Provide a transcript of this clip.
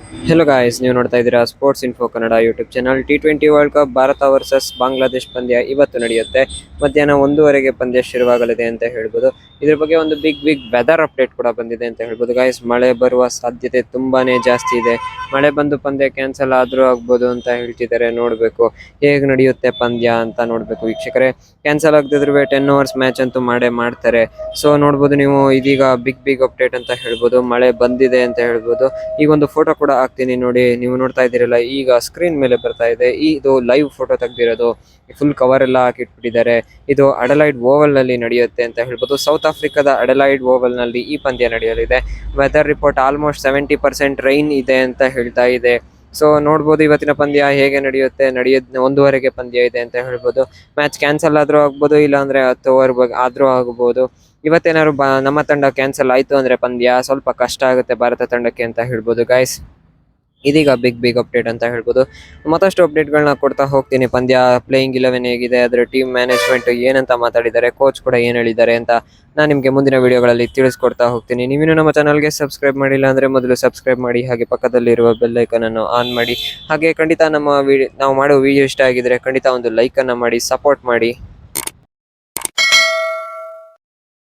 Hello guys, ನೀವು ನೋಡ್ತಾ ಇದ್ದೀರಾ sports info Kannada YouTube channel. T20 world cup Bharat versus Bangladesh ಪಂದ್ಯ ಇವತ್ತು ನಡೆಯುತ್ತೆ. ಮಧ್ಯಾಹ್ನ 1:30ಗೆ ಪಂದ್ಯ ಶುರುವಾಗಲಿದೆ ಅಂತ ಹೇಳ್ಬೋದು. ಇದ್ರ ಬಗ್ಗೆ ಒಂದು ಬಿಗ್ ವೆದರ್ ಅಪ್ಡೇಟ್ ಕೂಡ ಬಂದಿದೆ ಅಂತ ಹೇಳ್ಬೋದು ಗಾಯ್ಸ್. ಮಳೆ ಬರುವ ಸಾಧ್ಯತೆ ತುಂಬಾನೇ ಜಾಸ್ತಿ ಇದೆ. ಮಳೆ ಬಂದು ಪಂದ್ಯ ಕ್ಯಾನ್ಸಲ್ ಆದ್ರೂ ಆಗ್ಬೋದು ಅಂತ ಹೇಳ್ತಿದ್ದಾರೆ. ನೋಡಬೇಕು ಹೇಗೆ ನಡೆಯುತ್ತೆ ಪಂದ್ಯ ಅಂತ ನೋಡಬೇಕು ವೀಕ್ಷಕರೇ. ಕ್ಯಾನ್ಸಲ್ ಆಗದಿದ್ರು 10 overs ಮ್ಯಾಚ್ ಅಂತೂ ಮಾಡ್ತಾರೆ. ಸೊ ನೋಡ್ಬೋದು ನೀವು, ಇದೀಗ ಬಿಗ್ ಅಪ್ಡೇಟ್ ಅಂತ ಹೇಳ್ಬೋದು. ಮಳೆ ಬಂದಿದೆ ಅಂತ ಹೇಳ್ಬೋದು. ಈಗ ಒಂದು ಫೋಟೋ ಕೂಡ ಹಾಕ್ತೀನಿ ನೋಡಿ, ನೀವು ನೋಡ್ತಾ ಇದ್ದೀರಲ್ಲ, ಈಗ ಸ್ಕ್ರೀನ್ ಮೇಲೆ ಬರ್ತಾ ಇದೆ. ಇದು ಲೈವ್ ಫೋಟೋ ತೆಗ್ದಿರೋದು. ಫುಲ್ ಕವರ್ ಎಲ್ಲ ಹಾಕಿಟ್ಬಿಟ್ಟಿದ್ದಾರೆ. ಇದು ಅಡಲೈಡ್ ಓವಲ್ ನಲ್ಲಿ ನಡೆಯುತ್ತೆ ಅಂತ ಹೇಳ್ಬೋದು. ಸೌತ್ ಆಫ್ರಿಕಾದ ಅಡಲೈಡ್ ಓವಲ್ ನಲ್ಲಿ ಈ ಪಂದ್ಯ ನಡೆಯಲಿದೆ. ವೆದರ್ ರಿಪೋರ್ಟ್ ಆಲ್ಮೋಸ್ಟ್ 70% ರೈನ್ ಇದೆ ಅಂತ ಹೇಳ್ತಾ ಇದೆ. ಸೊ ನೋಡ್ಬೋದು ಇವತ್ತಿನ ಪಂದ್ಯ ಹೇಗೆ ನಡೆಯುತ್ತೆ. 1:30ಗೆ ಪಂದ್ಯ ಇದೆ ಅಂತ ಹೇಳ್ಬೋದು. ಮ್ಯಾಚ್ ಕ್ಯಾನ್ಸಲ್ ಆದ್ರೂ ಆಗ್ಬೋದು, ಇಲ್ಲ ಅಂದ್ರೆ 10 ಓವರ್ ಆದ್ರೂ ಆಗ್ಬೋದು. ಇವತ್ತೇನಾದ್ರು ನಮ್ಮ ತಂಡ ಕ್ಯಾನ್ಸಲ್ ಆಯ್ತು ಅಂದ್ರೆ ಪಂದ್ಯ ಸ್ವಲ್ಪ ಕಷ್ಟ ಆಗುತ್ತೆ ಭಾರತ ತಂಡಕ್ಕೆ ಅಂತ ಹೇಳ್ಬೋದು ಗೈಸ್. ಇದೀಗ ಬಿಗ್ ಅಪ್ಡೇಟ್ ಅಂತ ಹೇಳ್ಬೋದು. ಮತ್ತಷ್ಟು ಅಪ್ಡೇಟ್ಗಳನ್ನ ಕೊಡ್ತಾ ಹೋಗ್ತೀನಿ. ಪಂದ್ಯ ಪ್ಲೇಯಿಂಗ್ 11 ಹೇಗಿದೆ, ಅದರ ಟೀಮ್ ಮ್ಯಾನೇಜ್ಮೆಂಟ್ ಏನಂತ ಮಾತಾಡಿದ್ದಾರೆ, ಕೋಚ್ ಕೂಡ ಏನು ಹೇಳಿದ್ದಾರೆ ಅಂತ ನಾನು ನಿಮಗೆ ಮುಂದಿನ ವಿಡಿಯೋಗಳಲ್ಲಿ ತಿಳಿಸ್ಕೊಡ್ತಾ ಹೋಗ್ತೀನಿ. ನೀವಿನ್ನು ನಮ್ಮ ಚಾನಲ್ಗೆ ಸಬ್ಸ್ಕ್ರೈಬ್ ಮಾಡಿಲ್ಲ ಅಂದರೆ ಮೊದಲು ಸಬ್ಸ್ಕ್ರೈಬ್ ಮಾಡಿ, ಹಾಗೆ ಪಕ್ಕದಲ್ಲಿರುವ ಬೆಲ್ ಐಕನ್ ಅನ್ನು ಆನ್ ಮಾಡಿ. ಹಾಗೆ ಖಂಡಿತ ನಾವು ಮಾಡೋ ವಿಡಿಯೋ ಇಷ್ಟ ಆಗಿದ್ರೆ ಖಂಡಿತ ಒಂದು ಲೈಕನ್ನು ಮಾಡಿ ಸಪೋರ್ಟ್ ಮಾಡಿ.